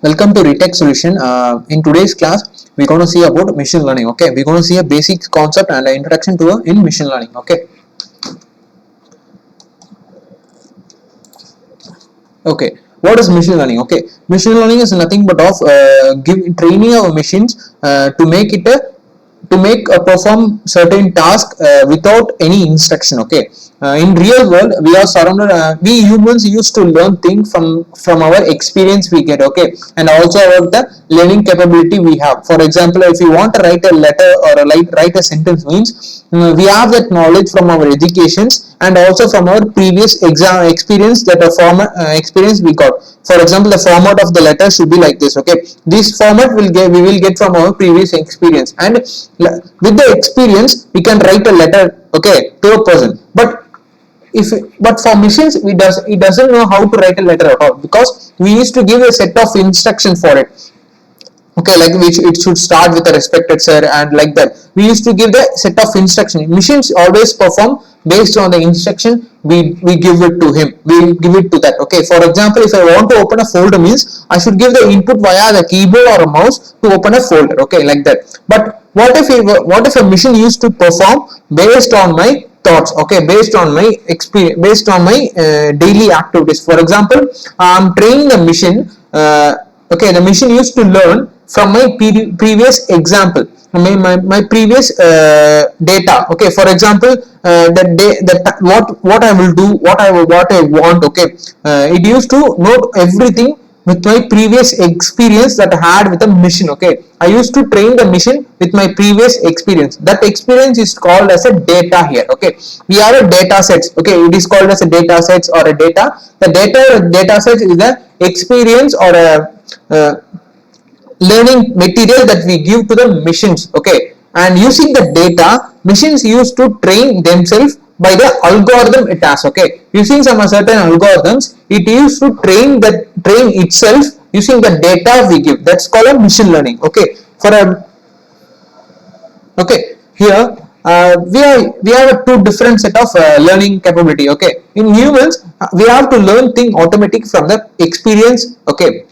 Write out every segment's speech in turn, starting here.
Welcome to Retech Solution. In today's class, we're going to see about machine learning. Okay, we're going to see a basic concept and an introduction to in machine learning. Okay. What is machine learning? Okay, machine learning is nothing but of training our machines to make perform certain task without any instruction. Okay, in real world we are surrounded, we humans used to learn things from our experience we get. Okay, and also about the learning capability we have. For example, if you want to write a letter or write a sentence means we have that knowledge from our educations and also from our previous exam experience, that a format experience we got. For example, the format of the letter should be like this. Okay, this format we will get from our previous experience, and with the experience we can write a letter, okay, to a person. But for machines it doesn't know how to write a letter at all, because we used to give a set of instructions for it. Okay, like which it should start with a respected sir, and like that we used to give the set of instruction. Machines always perform based on the instruction we give it to him, we give it to that. Okay, for example, if I want to open a folder means I should give the input via the keyboard or a mouse to open a folder. Okay, like that. But what if a machine used to perform based on my thoughts? Okay, based on my experience, based on my daily activities. For example, I'm training the machine. Okay, the machine used to learn from my previous example, my previous data. Okay, for example, what I will do, what I want. Okay, it used to note everything with my previous experience that I had with the machine. Okay, I used to train the machine with my previous experience. That experience is called as a data here. Okay, we have a data sets. Okay, it is called as a data sets or a data. The data sets is the experience or a learning material that we give to the machines. Okay, and using the data, machines used to train themselves by the algorithm it has. Okay, using some certain algorithms, it used to train itself using the data we give. That's called a machine learning. Okay, for a okay, here we have a two different set of learning capability. Okay, in humans we have to learn thing automatic from the experience. Okay,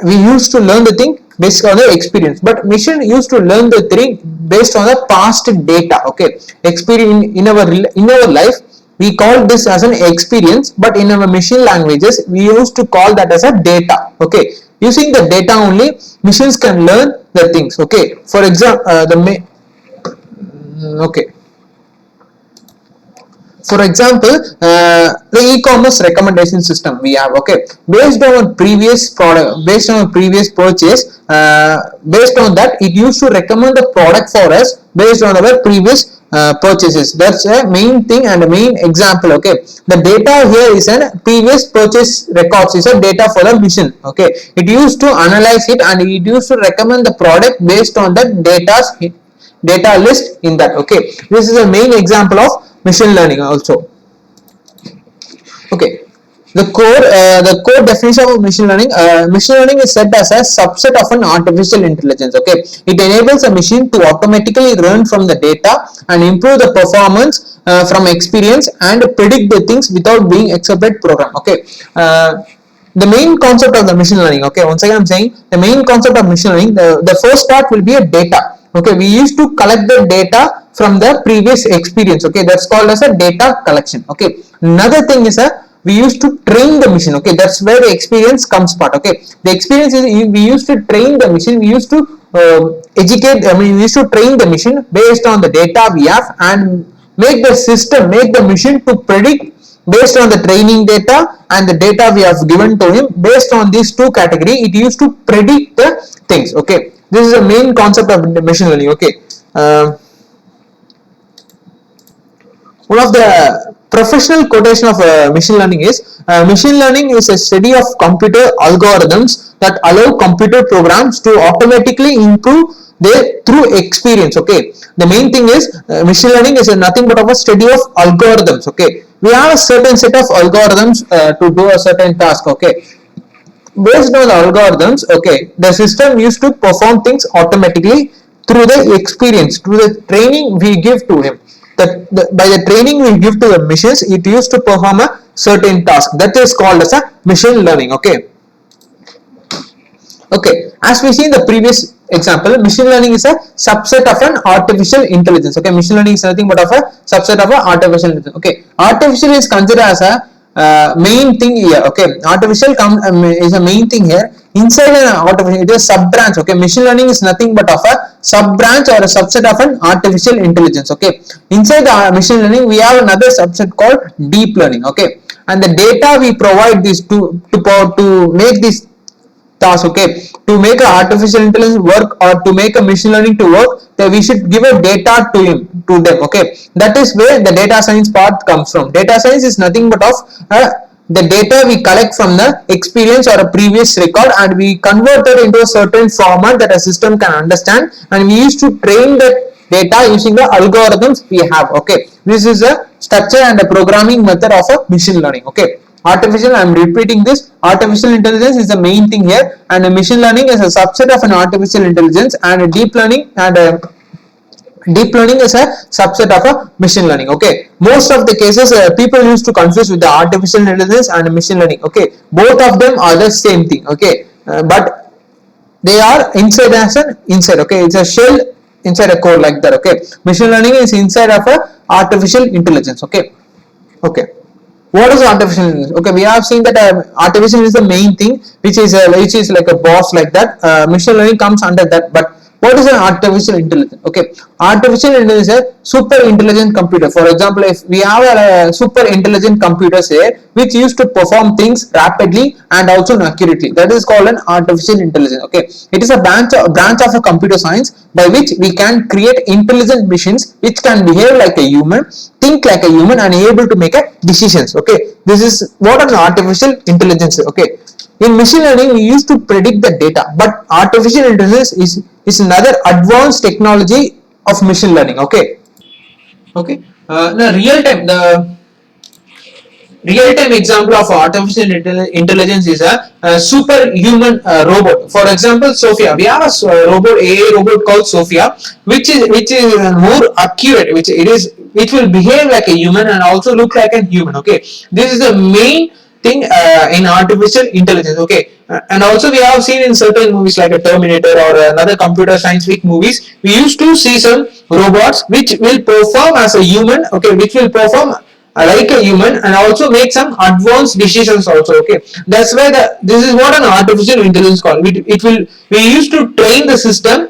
we used to learn the thing based on the experience, but machine used to learn the thing based on the past data. Okay, experience in our life we call this as an experience, but in our machine languages we used to call that as a data. Okay, using the data only machines can learn the things. Okay, for example, okay, for example, the e-commerce recommendation system we have. Okay, based on previous product, based on previous purchase, based on that it used to recommend the product for us based on our previous purchases. That's a main thing and a main example. Okay, the data here is a previous purchase records, is a data for the machine. Okay, it used to analyze it and it used to recommend the product based on the data list in that. Okay, this is a main example of machine learning also. Okay, the core definition of machine learning is said as a subset of an artificial intelligence. Okay, it enables a machine to automatically learn from the data and improve the performance from experience and predict the things without being a separate program. Okay, the main concept of the machine learning. Okay, once again I'm saying the main concept of machine learning, the first part will be a data. Okay, we used to collect the data from the previous experience. Okay, that's called as a data collection. Okay, another thing is we used to train the machine. Okay, that's where the experience comes part. Okay, the experience is we used to train the machine, we used to we used to train the machine based on the data we have and make the machine to predict based on the training data and the data we have given to him. Based on these two category, it used to predict the things. Okay, this is the main concept of machine learning. Okay, one of the professional quotation of machine learning is machine learning is a study of computer algorithms that allow computer programs to automatically improve their through experience. Okay, the main thing is machine learning is nothing but of a study of algorithms. Okay, we have a certain set of algorithms to do a certain task. Okay, based on the algorithms, okay, the system used to perform things automatically through the experience, through the training we give to him. By the training we give to the machines, it used to perform a certain task. That is called as a machine learning. Okay, Okay, as we see in the previous example, machine learning is a subset of an artificial intelligence. Okay, machine learning is nothing but of a subset of an artificial intelligence. Okay, artificial is considered as a main thing here. Okay, artificial is a main thing here. Inside an artificial, it is sub branch. Okay, machine learning is nothing but of a sub branch or a subset of an artificial intelligence. Okay, inside the machine learning, we have another subset called deep learning. Okay, and the data we provide this to make this task. Okay, to make an artificial intelligence work or to make a machine learning to work, then we should give a data to them. Okay, that is where the data science part comes from. Data science is nothing but of the data we collect from the experience or a previous record, and we convert it into a certain format that a system can understand, and we used to train that data using the algorithms we have. Okay, this is a structure and a programming method of a machine learning. Okay, artificial, I'm repeating this, artificial intelligence is the main thing here, and a machine learning is a subset of an artificial intelligence, and a deep learning is a subset of a machine learning. Okay, most of the cases people used to confuse with the artificial intelligence and machine learning. Okay, both of them are the same thing. Okay, but they are inside as an inside. Okay, it's a shell inside a code like that. Okay, machine learning is inside of a artificial intelligence. Okay. Okay, what is artificial intelligence? Okay, we have seen that artificial is the main thing, which is like a boss like that. Machine learning comes under that. But what is an artificial intelligence? Okay, artificial intelligence is a super intelligent computer. For example, if we have a super intelligent computer say which used to perform things rapidly and also accurately, that is called an artificial intelligence. Okay, it is a branch of a computer science by which we can create intelligent machines which can behave like a human, think like a human, and able to make a decisions. Okay, this is what an artificial intelligence is. Okay, in machine learning we used to predict the data, but artificial intelligence is another advanced technology of machine learning. Okay. Okay, the real time example of artificial intelligence is a superhuman robot. For example, Sophia. We have a robot, AI robot called Sophia, which is more accurate, which will behave like a human and also look like a human. Okay, this is the main thing in artificial intelligence. Okay, and also we have seen in certain movies like a Terminator or another computer scientific movies, we used to see some robots which will perform as a human. Okay, which will perform like a human and also make some advanced decisions also. Okay, that's why this is what an artificial intelligence called. We used to train the system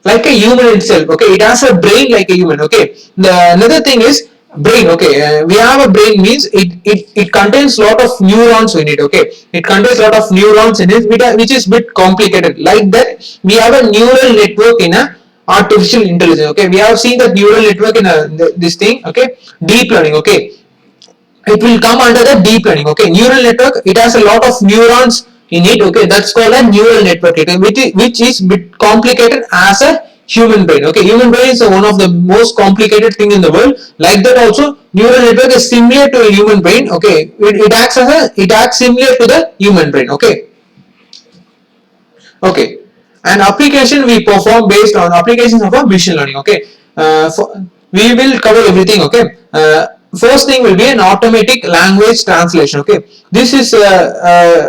like a human itself. Okay, it has a brain like a human. Okay, the another thing is brain. Okay, we have a brain means it contains lot of neurons in it. Okay, it contains lot of neurons in it, which is bit complicated. Like that, we have a neural network in a artificial intelligence. Okay, we have seen that neural network in this thing. Okay, deep learning. Okay, it will come under the deep learning. Okay, neural network, it has a lot of neurons in it. Okay, that's called a neural network, which is bit complicated as a human brain. Okay, human brain is one of the most complicated thing in the world. Like that also, neural network is similar to a human brain. Okay, it acts similar to the human brain. Okay. Okay, and application we perform based on applications of a machine learning. Okay, we will cover everything. Okay, first thing will be an automatic language translation. Okay, this is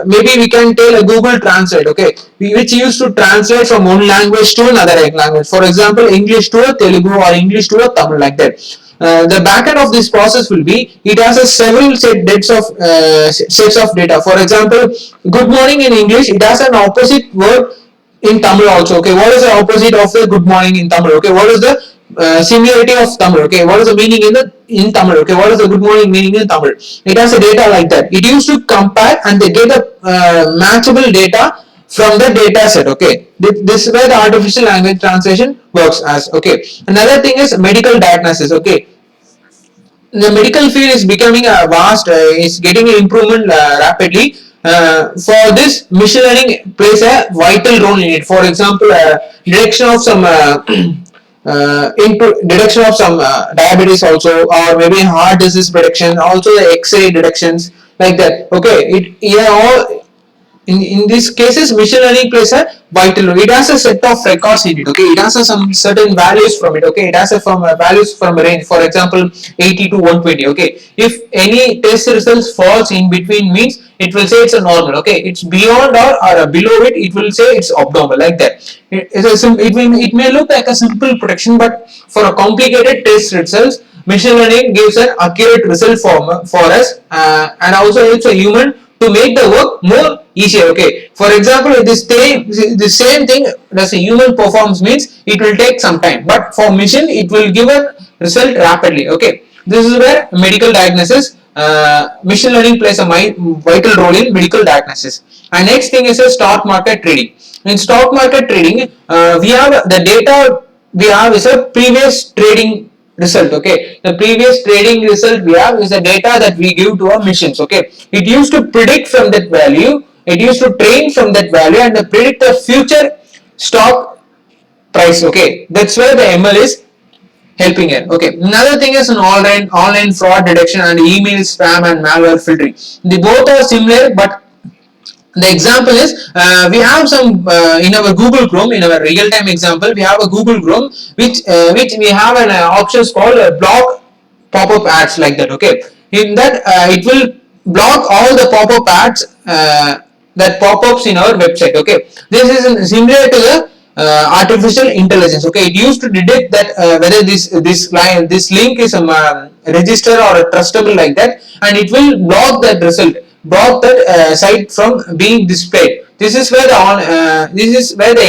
maybe we can tell a Google Translate. Okay, which used to translate from one language to another language. For example, English to a Telugu or English to a Tamil, like that. The backend of this process will be, it has a several sets of data. For example, good morning in English, it has an opposite word in Tamil also. Okay, what is the opposite of the good morning in Tamil? Okay, what is the similarity of Tamil? Okay, what is the meaning in Tamil? Okay, what is the good morning meaning in Tamil? It has a data like that. It used to compare and they get a matchable data from the data set. Okay, this is where the artificial language translation works as. Okay, another thing is medical diagnosis. Okay, the medical field is becoming a vast, is getting an improvement rapidly. For this, machine learning plays a vital role in it. For example, detection of some detection of some diabetes also, or maybe heart disease prediction, also the X-ray detections, like that. Okay, in these cases machine learning plays a vital role. It has a set of records in it, okay, it has some certain values from it, okay, it has a from values from a range, for example 80 to 120, okay, if any test results falls in between means it will say it's a normal, okay, it's beyond or below it, it will say it's abnormal, like that. It may look like a simple prediction, but for a complicated test results machine learning gives an accurate result for us, and also it's a human to make the work more easier, okay. For example, the same thing as a human performs means it will take some time, but for machine it will give a result rapidly, okay. This is where medical diagnosis, machine learning plays a vital role in medical diagnosis. And next thing is a stock market trading. In stock market trading, we have the data we have is a previous trading result, okay. The previous trading result we have is the data that we give to our machines, okay. It used to predict from that value, it used to train from that value and predict the future stock price, okay. That's where the ML is helping it, okay. Another thing is an online fraud detection and email spam and malware filtering. The both are similar, but the example is we have some in our Google Chrome, in our real time example we have a Google Chrome which we have an options called block pop-up ads, like that, okay. In that it will block all the pop-up ads that pop-ups in our website, okay. This is similar to the artificial intelligence, okay. It used to detect that whether this link is register or a trustable, like that, and it will block that result, block that site from being displayed. This is where the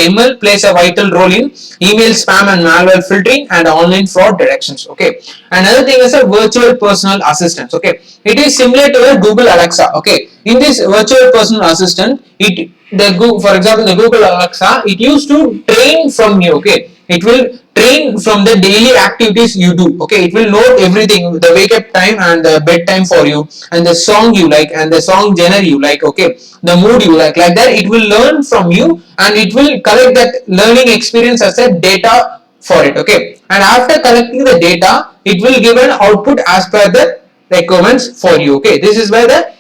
ML plays a vital role in email spam and malware filtering and online fraud detections, okay. Another thing is a virtual personal assistant, okay. It is similar to a Google Alexa, okay. In this virtual personal assistant, for example the Google Alexa, it used to train from you, okay. It will train from the daily activities you do, okay. It will note everything, the wake up time and the bedtime for you, and the song you like and the song genre you like, okay, the mood you like that. It will learn from you and it will collect that learning experience as a data for it, okay. And after collecting the data it will give an output as per the requirements for you, okay. This is where the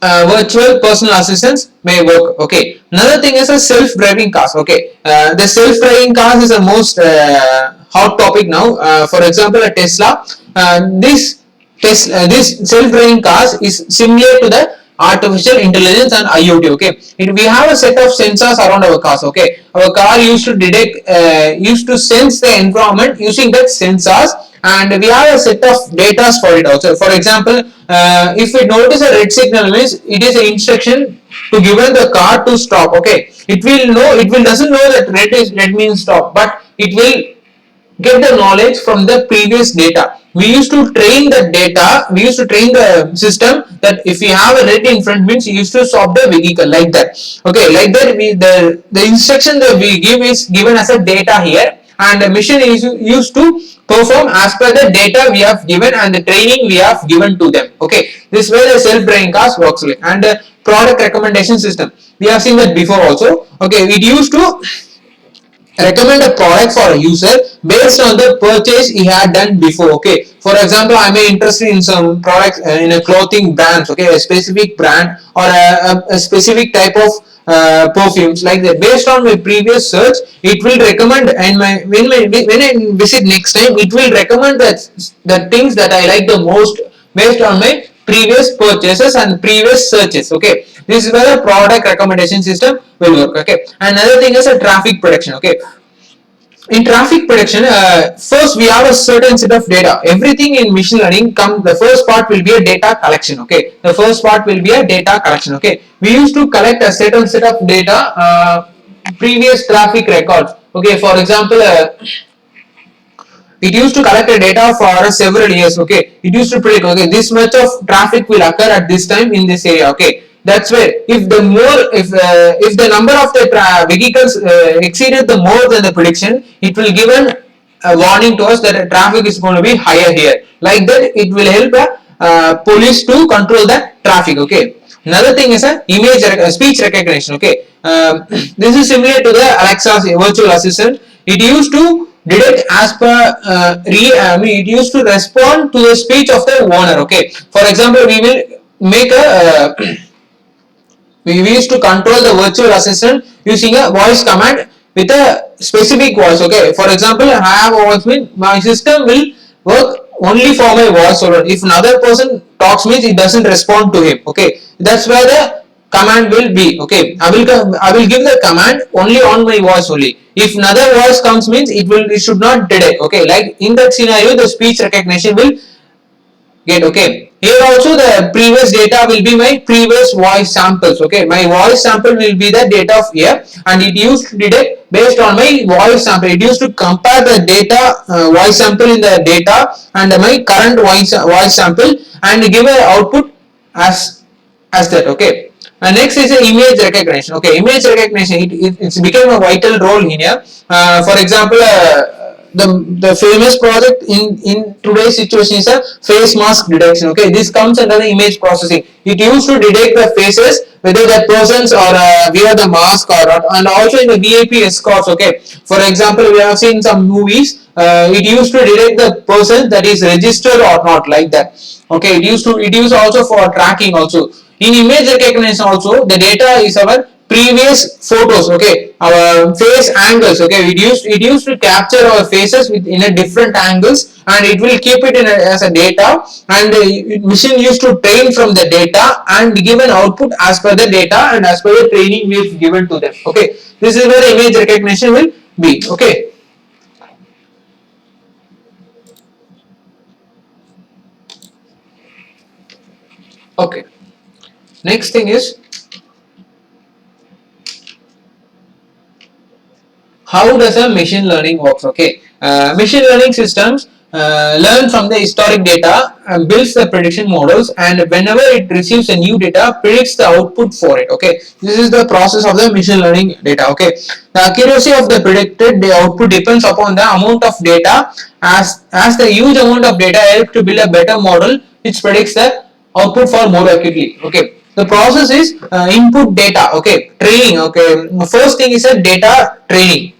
virtual personal assistants may work, okay. Another thing is a self-driving cars, okay. The self-driving cars is the most hot topic now. For example, a Tesla, this self-driving cars is similar to the artificial intelligence and IoT, okay. We have a set of sensors around our cars, okay. Our car used to detect, used to sense the environment using that sensors, and we have a set of data for it also. For example, if we notice a red signal means it is an instruction to given the car to stop, okay. It will doesn't know that red means stop, but it will get the knowledge from the previous data. We used to train the data, we used to train the system that if we have a red in front means you used to stop the vehicle, like that, okay. Like that, the instruction that we give is given as a data here, and the machine is used to perform as per the data we have given and the training we have given to them, okay. This way the self-driving cars works like. And product recommendation system, we have seen that before also, okay. It used to recommend a product for a user based on the purchase he had done before, okay. For example, I may interested in some products in a clothing brand, okay, a specific brand or a specific type of perfumes, like that. Based on my previous search it will recommend, and when I visit next time it will recommend that the things that I like the most based on my previous purchases and previous searches, okay. This is where the product recommendation system will work, okay. Another thing is a traffic prediction, okay. In traffic prediction, first we have a certain set of data. Everything in machine learning the first part will be a data collection, okay. The first part will be a data collection, okay. We used to collect a certain set of data, previous traffic records, okay. For example, it used to collect the data for several years, okay. It used to predict, okay, this much of traffic will occur at this time in this area, okay. That's where if the number of the vehicles exceeded the more than the prediction, it will give a warning to us that the traffic is going to be higher here. Like that, it will help police to control the traffic, okay. Another thing is a speech recognition, okay. This is similar to the Alexa's virtual assistant. It used to detect as per it used to respond to the speech of the owner, okay. For example, we will make a we used to control the virtual assistant using a voice command with a specific voice. Okay, for example, I have a voice mean my system will work only for my voice alone. If another person talks means it doesn't respond to him. Okay, that's where the command will be. Okay, I will give the command only on my voice only. If another voice comes means it should not detect. Okay, like in that scenario the speech recognition will get. Okay, here also the previous data will be my previous voice samples. Okay, my voice sample will be the data of here, and it used to detect based on my voice sample. It used to compare the data voice sample in the data and my current voice sample and give an output as that. Okay, and next is the image recognition. Okay, image recognition, it's become a vital role in here. For example, the famous project in today's situation is a face mask detection. Okay, this comes under the image processing. It used to detect the faces whether that persons are wear the mask or not, and also in the VIP escorts. Okay, for example, we have seen some movies. It used to detect the person that is registered or not, like that. Okay, it used also for tracking also. In image recognition also, the data is our previous photos. Okay, our face angles. Okay, it used to capture our faces with in a different angles, and it will keep it as a data, and machine used to train from the data and give an output as per the data and as per the training we have given to them. Okay, this is where the image recognition will be. Okay. Okay, next thing is how does a machine learning works. Okay, machine learning systems learn from the historic data and builds the prediction models, and whenever it receives a new data predicts the output for it. Okay, this is the process of the machine learning data. Okay, the accuracy of the predicted the output depends upon the amount of data, as the huge amount of data help to build a better model which predicts the output for more accurately. Okay, the process is input data. Okay, training. Okay, first thing is a data training.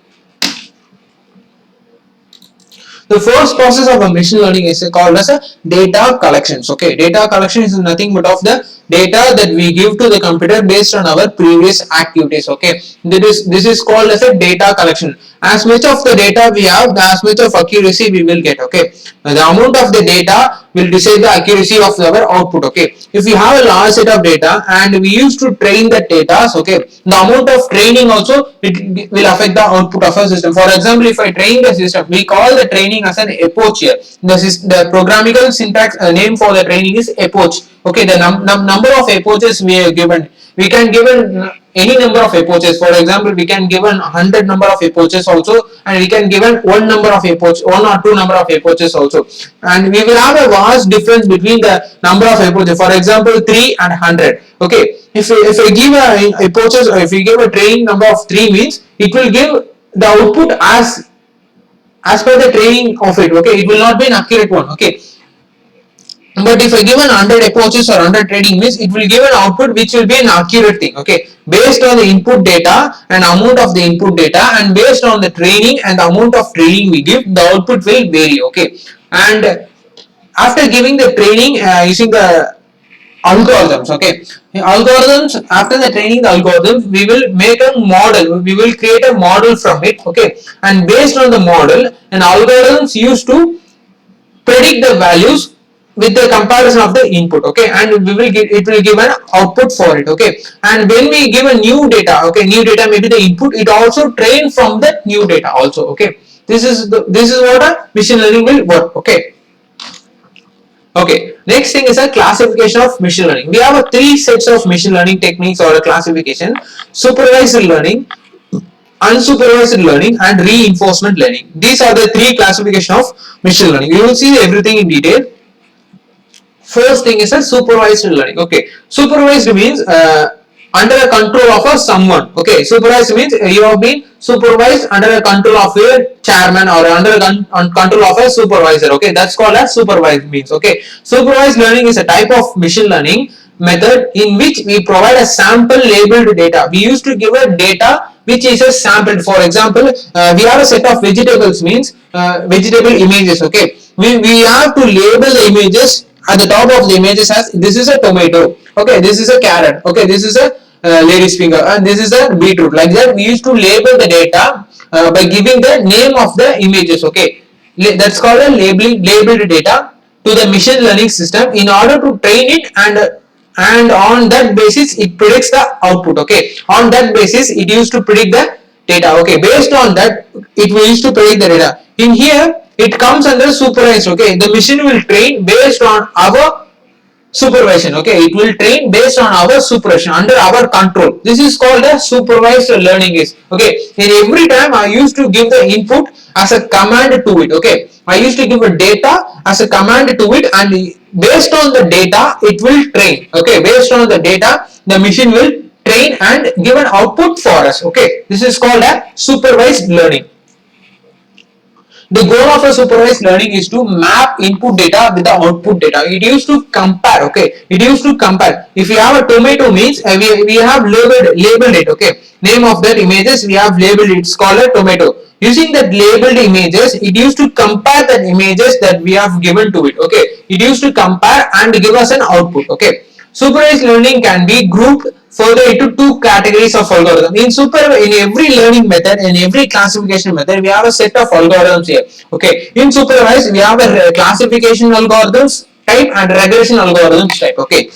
The first process of a machine learning is called as a data collections. Okay, data collection is nothing but of the data that we give to the computer based on our previous activities. Okay, this is called as a data collection. As much of the data we have, as much of accuracy we will get. Okay, the amount of the data will decide the accuracy of our output. Okay, if we have a large set of data and we used to train the data, okay, the amount of training also it will affect the output of a system. For example, if I train the system, we call the training as an epoch here. The programmable syntax name for the training is epoch. Okay, the number of epoches we are given, we can give any number of epoches. For example, we can give 100 number of epoches also, and we can give one number of epoch, one or two number of epoches also, and we will have a vast difference between the number of epoches. For example, 3 and 100. Okay, if I give a epoches, or if we give a training number of 3 means it will give the output as per the training of it. Okay, it will not be an accurate one. Okay, but if I give an 100 epoches or 100 training means it will give an output which will be an accurate thing. Okay, based on the input data and amount of the input data, and based on the training and the amount of training we give, the output will vary. Okay, and after giving the training using the algorithms. Okay, algorithms, after the training the algorithms, we will make a model, we will create a model from it. Okay, and based on the model, and algorithms used to predict the values with the comparison of the input. Okay, and we will give, it will give an output for it. Okay, and when we give a new data, okay, new data maybe the input, it also train from the new data also. Okay, this is what a machine learning will work. Okay. Okay, next thing is a classification of machine learning. We have a three sets of machine learning techniques or a classification: supervised learning, unsupervised learning, and reinforcement learning. These are the three classification of machine learning. We will see everything in detail. First thing is a supervised learning. Okay, supervised means under a control of a someone. Okay, supervised means you have been supervised under a control of a chairman or under a control of a supervisor. Okay, that's called as supervised means. Okay, supervised learning is a type of machine learning method in which we provide a sample labeled data. We used to give a data which is a sample. For example, we have a set of vegetables means vegetable images. Okay, we have to label the images. At the top of the images as this is a tomato. Okay, this is a carrot. Okay, this is a lady's finger, and this is a beetroot. Like that, we used to label the data by giving the name of the images. Okay, that's called a labeled data to the machine learning system in order to train it, and on that basis it predicts the output. Okay, on that basis it used to predict the data. Okay, based on that it will used to predict the data. In here it comes under supervised. Okay, the machine will train based on our supervision. Okay, it will train based on our supervision, under our control. This is called a supervised learning. Is okay. In every time I used to give the input as a command to it. Okay, I used to give a data as a command to it, and based on the data it will train. Okay, based on the data the machine will train and give an output for us. Okay, this is called a supervised learning. The goal of a supervised learning is to map input data with the output data. It used to compare. Okay, it used to compare. If you have a tomato, means we have labeled it. Okay, name of that images we have labeled it. It's called a tomato. Using that labeled images, it used to compare that images that we have given to it. Okay, it used to compare and give us an output. Okay, supervised learning can be grouped further into two categories of algorithm. In every learning method, in every classification method, we have a set of algorithms here. Okay, in supervised, we have a classification algorithms type and regression algorithms type. Okay.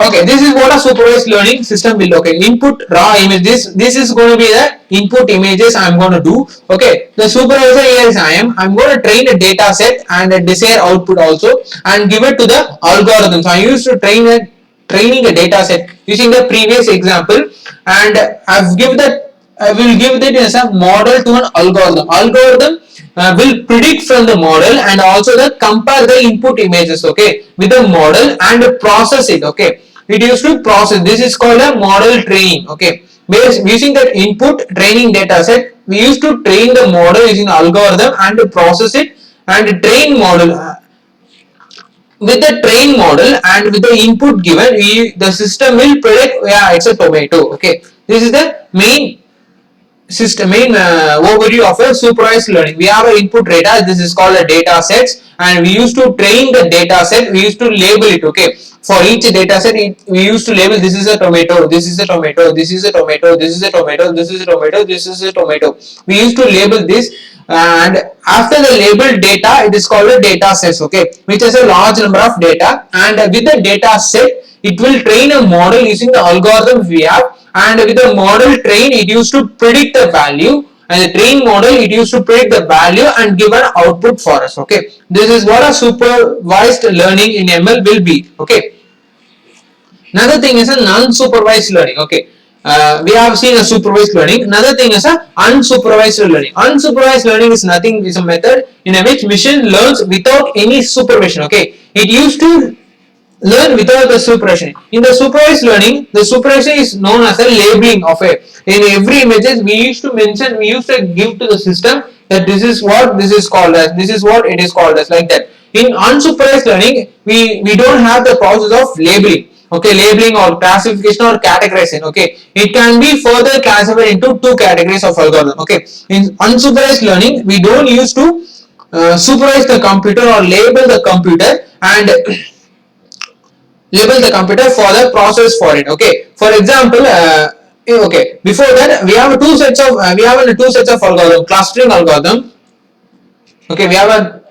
Okay, this is what a supervised learning system will. Okay, input raw image. This is going to be the input images I'm going to do. Okay, the supervisor here is I'm going to train a data set and a desired output also, and give it to the algorithms. I used to training a data set using the previous example, and I will give that as a model to an algorithm. Algorithm will predict from the model and also compare the input images. Okay, with the model and process it. Okay, it used to process. This is called a model training. Okay, using that input training data set, we used to train the model using algorithm and process it, and train model. With the train model and with the input given, the system will predict, yeah, it's a tomato. Okay, this is the main overview of a supervised learning. We have an input data. This is called a data sets, and we used to train the data set. We used to label it. Okay, for each data set, we used to label, this is a tomato, this is a tomato, this is a tomato, this is a tomato, this is a tomato, this is a tomato. We used to label this, and after the labeled data, it is called a data set. Okay, which has a large number of data, and with the data set, it will train a model using the algorithms we have, and with the model train, it used to predict the value, and the train model, it used to predict the value and give an output for us. Okay, this is what a supervised learning in ML will be. Okay, another thing is a non-supervised learning. Okay, we have seen a supervised learning. Another thing is a unsupervised learning. Unsupervised learning is nothing, is a method in which machine learns without any supervision. Okay, it used to learn without the supervision. In the supervised learning, the supervision is known as a labeling of a. In every images, we used to mention, we used to give to the system that this is what this is called as, this is what it is called as, like that. In unsupervised learning, we don't have the process of labeling. Okay, labeling or classification or categorization. Okay, it can be further classified into two categories of algorithm. Okay, in unsupervised learning, we don't use to supervise the computer or label the computer and label the computer for the process for it. Okay, for example, okay, before that we have two sets of algorithm, clustering algorithm. Okay, we have an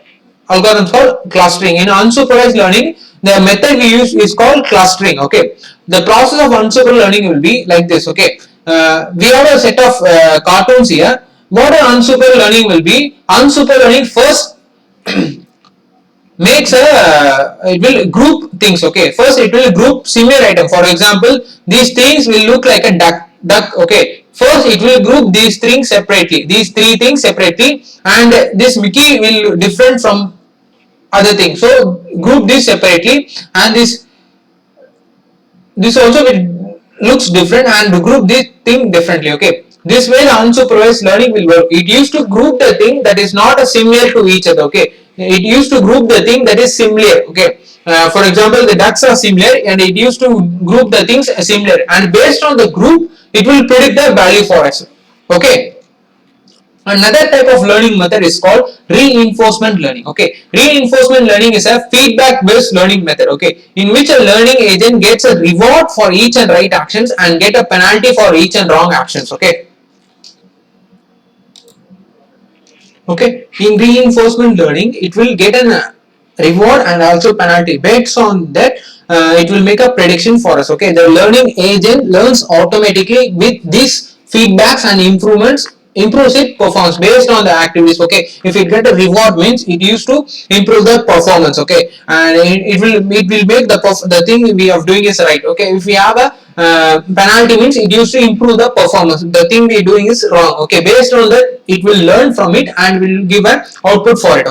algorithm called clustering. In unsupervised learning, the method we use is called clustering. Okay, the process of unsupervised learning will be like this. Okay, we have a set of cartoons here. What an unsupervised learning will be? Unsupervised learning first makes it will group things. Okay, first it will group similar item. For example, these things will look like a duck. Okay, first it will group these things separately, these three things separately, and this Mickey will different from other things, so group this separately, and this also will looks different, and group this thing differently. Okay, this way the unsupervised learning will work. It used to group the thing that is not similar to each other. Okay, it used to group the thing that is similar. Okay, for example, the ducks are similar, and it used to group the things similar, and based on the group, it will predict the value for us. Okay, Another type of learning method is called reinforcement learning. Okay, reinforcement learning is a feedback based learning method, okay, in which a learning agent gets a reward for each and right actions and get a penalty for each and wrong actions. Okay, in reinforcement learning it will get an reward and also penalty. Based on that, it will make a prediction for us. Okay, the learning agent learns automatically with these feedbacks and improves its performance based on the activities. Okay, if it get a reward means it used to improve the performance. Okay, and it will make the thing we are doing is right. Okay, if we have a penalty means it used to improve the performance, the thing we are doing is wrong. Okay, based on that it will learn from it and will give an output for it.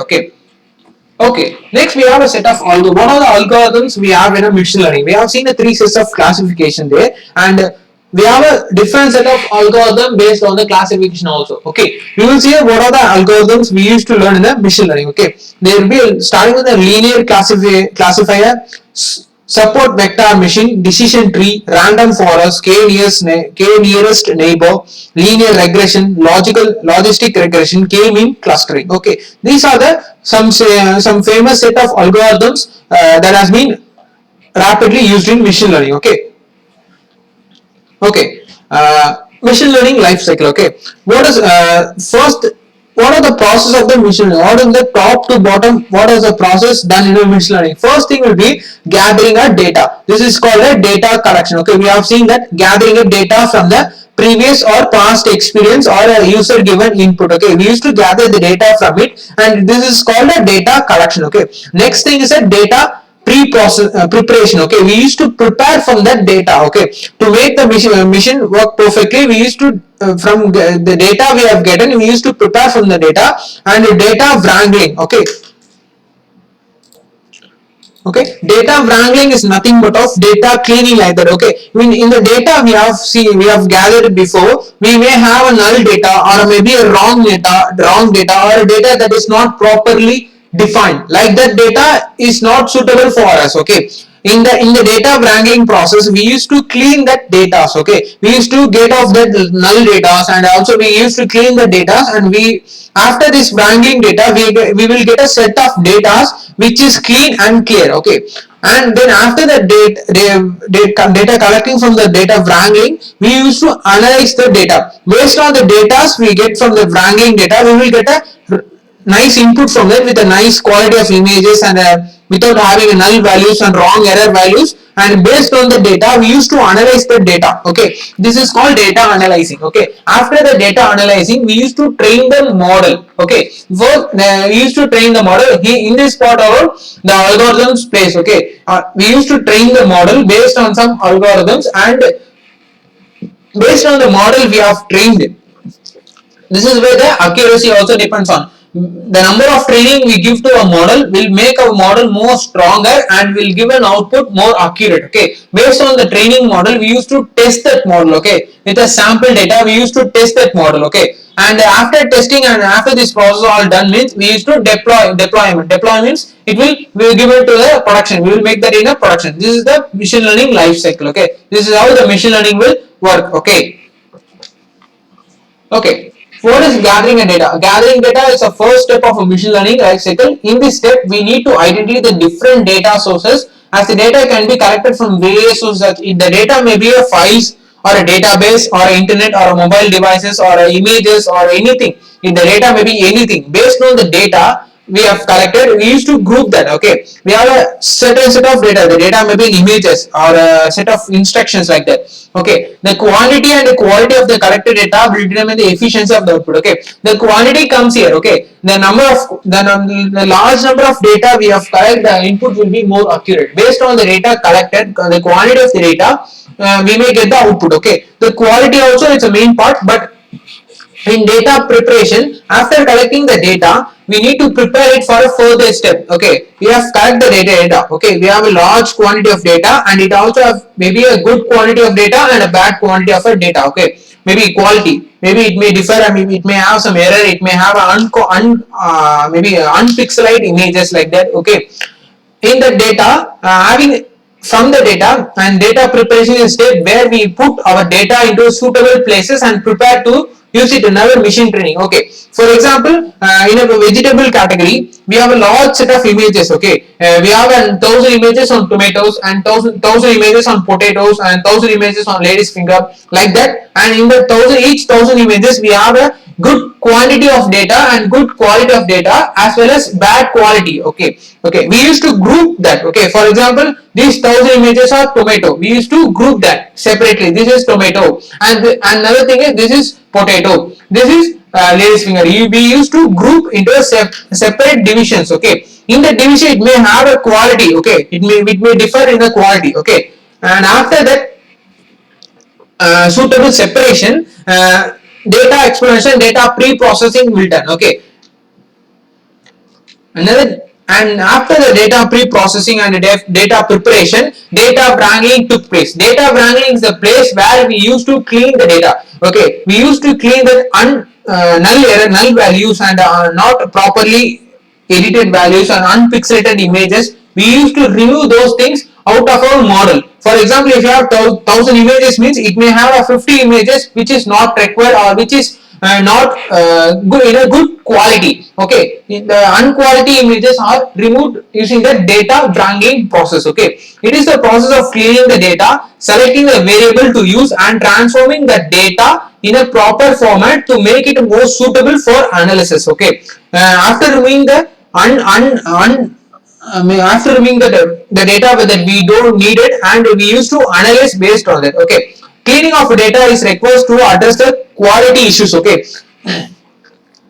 Okay, next we have a set of algorithms. What are the algorithms we have in a machine learning? We have seen the three sets of classification there, and we have a different set of algorithm based on the classification also. Okay, we will see what are the algorithms we used to learn in the machine learning. Okay, there will be starting with the linear classifier, support vector machine, decision tree, random forest, k nearest neighbor, linear regression, logistic regression, k-mean clustering. Okay, these are the some famous set of algorithms that has been rapidly used in machine learning. Machine learning life cycle. Okay, what is first? What are the process of the machine learning? What is the top to bottom? What is the process done in a machine learning? First thing will be gathering a data. This is called a data collection. Okay, we have seen that gathering a data from the previous or past experience or a user given input. Okay, we used to gather the data from it, and this is called a data collection. Okay, next thing is a data pre-process preparation. Okay, we used to prepare from that data. Okay, to make the machine work perfectly, we used to from the data we have gotten, we used to prepare from the data. And data wrangling. Data wrangling is nothing but of data cleaning like that. Okay, in the data we have gathered before, we may have a null data or maybe a wrong data or a data that is not properly defined, like that data is not suitable for us. Okay, in the data wrangling process, we used to clean that data. Okay, we used to get off that null data, and also we used to clean the data, and we after this wrangling data we will get a set of data which is clean and clear. Okay, and then after the data collecting from the data wrangling, we used to analyze the data. Based on the data we get from the wrangling data, we will get a nice input from that with a nice quality of images, and without having null values and wrong error values. And based on the data we used to analyze the data. Okay, this is called data analyzing. Okay, after the data analyzing we used to train the model. Okay, we used to train the model. In this part our the algorithms place. Okay, we used to train the model based on some algorithms, and based on the model we have trained it. This is where the accuracy also depends on. The number of training we give to a model will make our model more stronger and will give an output more accurate. Okay, based on the training model we used to test that model. Okay, with a sample data we used to test that model. Okay, and after testing and after this process all done means we used to deploy means it will give it to the production. We will make that in a production. This is the machine learning life cycle. Okay, this is how the machine learning will work. Okay, what is gathering a data? Gathering data is the first step of a machine learning life cycle. In this step, we need to identify the different data sources, as the data can be collected from various sources. The data may be a files or a database or internet or mobile devices or images or anything. The data may be anything. Based on the data we have collected, we used to group that. Okay, we have a certain set of data. The data may be in images or a set of instructions like that. Okay, the quantity and the quality of the collected data will determine the efficiency of the output. Okay, the quantity comes here. Okay, the large number of data we have collected, the input will be more accurate. Based on the data collected, the quantity of the data, we may get the output. Okay, the quality also is a main part, but in data preparation, after collecting the data, we need to prepare it for a further step. Okay, we have collect the data. Okay, we have a large quantity of data, and it also have maybe a good quantity of data and a bad quantity of a data. Okay, maybe quality, maybe it may differ. I mean, it may have some error. It may have maybe unpixelized images like that. Okay, in the data, having from the data, and data preparation is step where we put our data into suitable places and prepare to use it in our machine training. Okay, for example, in a vegetable category, we have a large set of images. Okay, we have 1,000 images on tomatoes and thousand images on potatoes and 1,000 images on lady's finger, like that. And in the each thousand images, we have a good quantity of data and good quality of data as well as bad quality. Okay, we used to group that. Okay, for example, these 1,000 images are tomato, we used to group that separately. This is tomato, and another thing is this is potato, this is lady's finger. We used to group into a separate divisions. Okay, in the division it may have a quality. Okay, it may differ in the quality. Okay, and after that, suitable separation, data explanation, data pre-processing will done. Okay, another, and after the data pre-processing and data preparation, data wrangling took place. Data wrangling is the place where we used to clean the data. Okay, we used to clean the null values and not properly edited values and unpixelated images. We used to remove those things out of our model. For example, if you have 1,000 images, means it may have a 50 images which is not required or which is not good in a good quality. Okay, the unquality images are removed using the data wrangling process. Okay, it is the process of cleaning the data, selecting the variable to use and transforming the data in a proper format to make it more suitable for analysis. Okay, after removing the after removing the data that we don't need it, and we used to analyze based on that. Okay, cleaning of data is required to address the quality issues. Okay,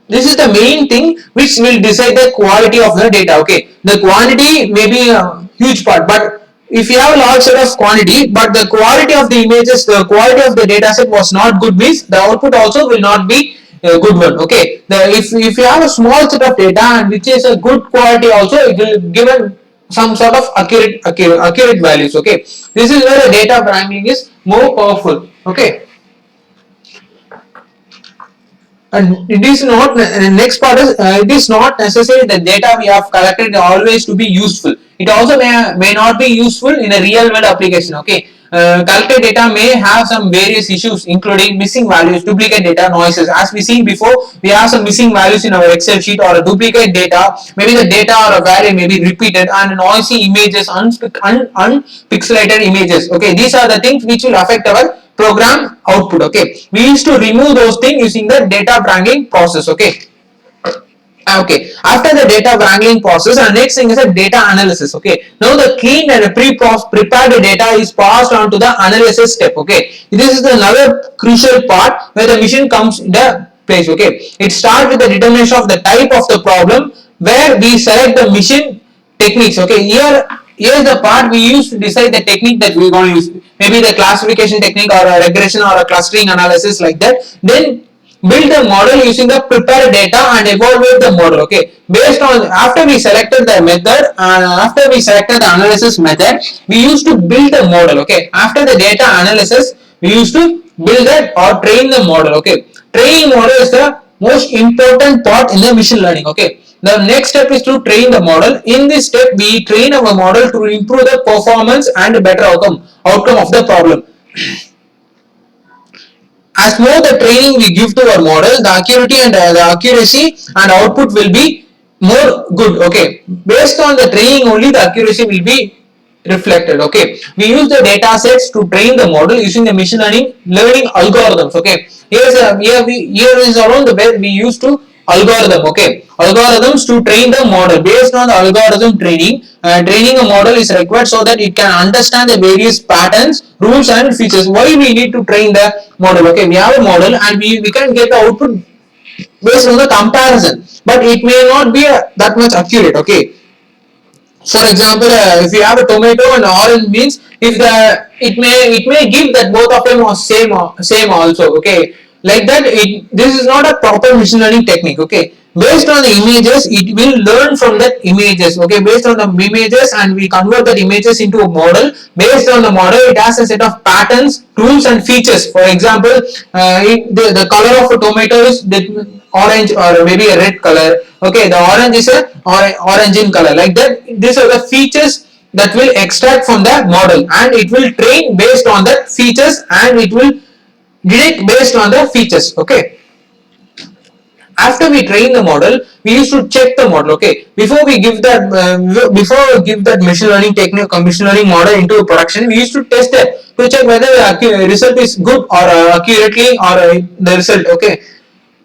this is the main thing which will decide the quality of the data. Okay, the quantity may be a huge part, but if you have a large set of quantity but the quality of the images, the quality of the data set was not good, means the output also will not be a good one. Okay, if you have a small set of data and which is a good quality also, it will give some sort of accurate values. Okay, this is where the data wrangling is more powerful. Okay, and it is not, next part is it is not necessary the data we have collected always to be useful. It also may not be useful in a real world application. Okay, collected data may have some various issues including missing values, duplicate data, noises. As we seen before, we have some missing values in our excel sheet or a duplicate data, maybe the data or a value may be repeated, and noisy images, unpixelated images. Okay, these are the things which will affect our program output. Okay, we used to remove those things using the data wrangling process. Okay, after the data wrangling process, our next thing is a data analysis. Okay, now the cleaned and prepared data is passed on to the analysis step. Okay, this is another crucial part where the machine comes in the place. Okay, it starts with the determination of the type of the problem, where we select the machine techniques. Okay, here's the part we use to decide the technique that we're going to use, maybe the classification technique or a regression or a clustering analysis, like that. Then build the model using the prepared data and evaluate the model. Okay, based on, after we selected the method and after we selected the analysis method, we used to build the model. Okay, after the data analysis, we used to build that or train the model. Okay, training model is the most important part in the machine learning. Okay, the next step is to train the model. In this step, we train our model to improve the performance and better outcome of the problem. As more the training we give to our model, the accuracy and output will be more good. Okay, based on the training only the accuracy will be reflected. Okay, we use the data sets to train the model using the machine learning algorithms. Okay, here is around the way we used to algorithm. Okay, algorithms to train the model. Based on the algorithm training, training a model is required so that it can understand the various patterns, rules and features. Why we need to train the model? Okay, we have a model and we can get the output based on the comparison, but it may not be that much accurate. Okay, for example, if you have a tomato and orange, means if the it may give that both of them are same also. Okay, like that, this is not a proper machine learning technique. Okay, based on the images, it will learn from that images. Okay, based on the images, and we convert that images into a model. Based on the model, it has a set of patterns, rules and features. For example, the color of a tomato is orange or maybe a red color. Okay, the orange is a orange in color, like that. These are the features that will extract from the model, and it will train based on the features, and it will detect based on the features. Okay, After we train the model, we used to check the model. Okay, before we give that machine learning technique or machine learning model into production, we used to test it to check whether the result is good or accurately or the result. Okay,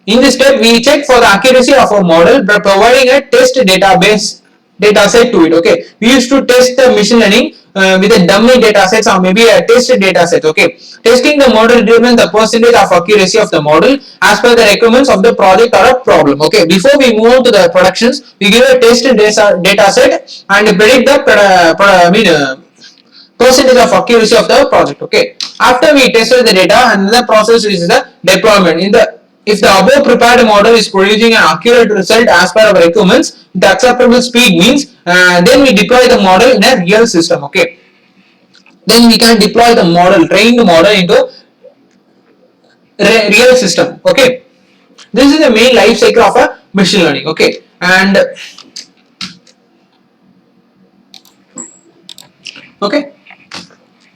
in this step, we check for the accuracy of a model by providing a test database data set to it. Okay, we used to test the machine learning with a dummy data sets or maybe a test data set. Okay, testing the model determines the percentage of accuracy of the model as per the requirements of the project or a problem. Okay, before we move on to the productions, we give a test data set and predict the percentage of accuracy of the project. Okay, after we tested the data, and the process is the deployment. In the if the above prepared model is producing an accurate result as per our requirements, the acceptable speed means then we deploy the model in a real system. Okay, then we can deploy the model, train the model into real system. Okay, this is the main life cycle of a machine learning. Okay, and okay.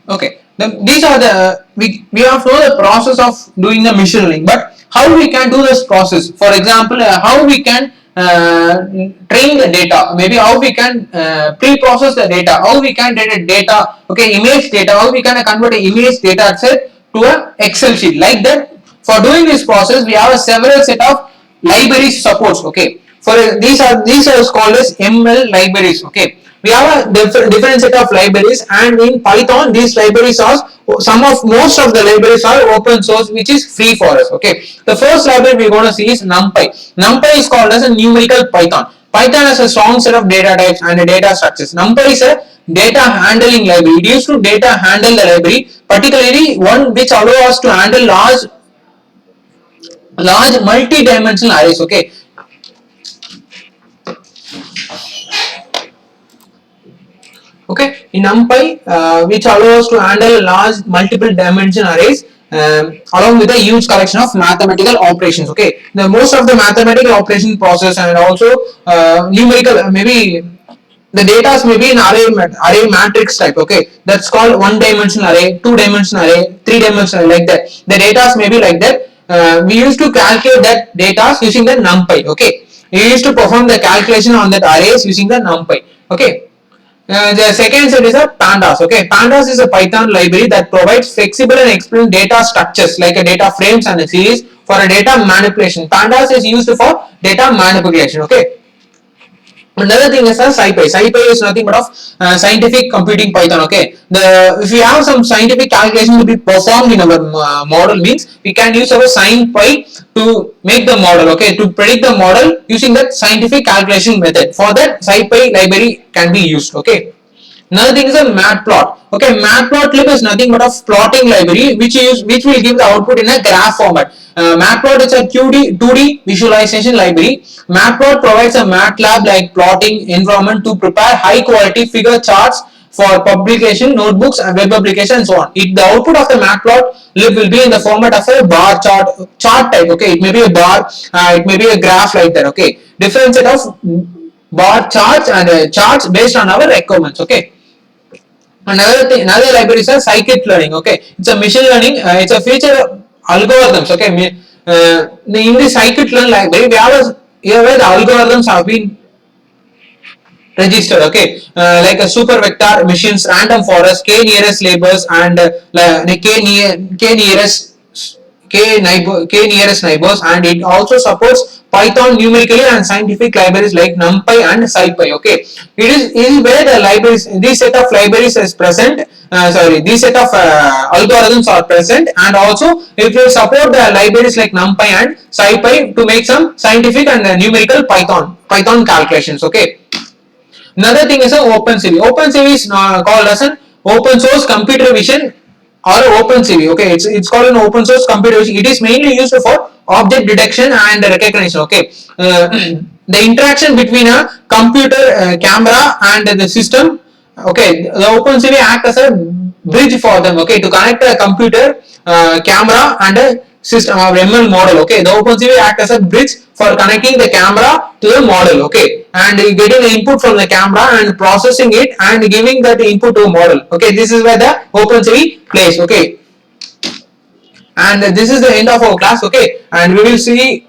Okay, these are the we have to know the process of doing the machine learning, but how we can do this process? For example, how we can train the data, maybe how we can pre-process the data, how we can get a data, okay, image data, how we can convert an image data set to a Excel sheet like that. For doing this process, we have a several set of libraries supports. Okay, for these are called as ML libraries. Okay, we have a different set of libraries, and in Python these libraries are most of the libraries are open source, which is free for us. Okay, the first library we're going to see is NumPy. NumPy is called as a numerical Python. Python has a strong set of data types and data structures. NumPy is a data handling library. It used to data handle the library, particularly one which allows us to handle large multi-dimensional arrays. Okay, okay, in NumPy, which allows to handle large multiple dimension arrays along with a huge collection of mathematical operations. Okay, the most of the mathematical operation process and also numerical maybe the data is maybe in array matrix type. Okay, that's called one dimensional array, two dimensional array, three dimensional, like that. The data is maybe like that. We used to calculate that data using the NumPy. Okay, we used to perform the calculation on that arrays using the NumPy. Okay, the second set is a pandas. Okay, pandas is a Python library that provides flexible and explain data structures like a data frames and a series for a data manipulation. Pandas is used for data manipulation. Okay, another thing is a SciPy. SciPy is nothing but of scientific computing Python. Okay, if we have some scientific calculation to be performed in our model, means we can use our SciPy to make the model. Okay, to predict the model using that scientific calculation method. For that, SciPy library can be used. Okay. Another thing is a matplot. Okay, matplotlib is nothing but a plotting library which will give the output in a graph format. Matplot is a 2D visualization library. Matplot provides a MATLAB like plotting environment to prepare high quality figure charts for publication, notebooks, and web applications, and so on. The output of the matplotlib will be in the format of a bar chart type. Okay, it may be a bar, it may be a graph like that. Okay, different set of bar charts and charts based on our requirements. Okay. Another library is a scikit-learn. Okay, it's a machine learning. It's a feature algorithms. Okay, in the scikit-learn library, we have here where the algorithms have been registered. Okay, like a super vector machines, random forest, k nearest neighbors, and k nearest neighbors, and it also supports Python numerically and scientific libraries like NumPy and SciPy. Okay, it is where the libraries, this set of libraries is present. These set of algorithms are present, and also it will support the libraries like NumPy and SciPy to make some scientific and numerical Python calculations. Okay. Another thing is OpenCV. OpenCV is called as an open source computer vision or OpenCV. Okay, it's called an open source computer vision. It is mainly used for object detection and recognition. Okay, the interaction between a computer camera and the system. Okay, the OpenCV act as a bridge for them. Okay, to connect a computer camera and a system or ML model. Okay, the OpenCV act as a bridge for connecting the camera to the model. Okay, and getting the input from the camera and processing it and giving that input to a model. Okay, this is where the OpenCV plays. Okay, and this is the end of our class. Okay, and we will see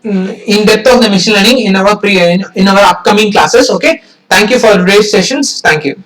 in depth of the machine learning in our upcoming classes. Okay, thank you for today's sessions. Thank you.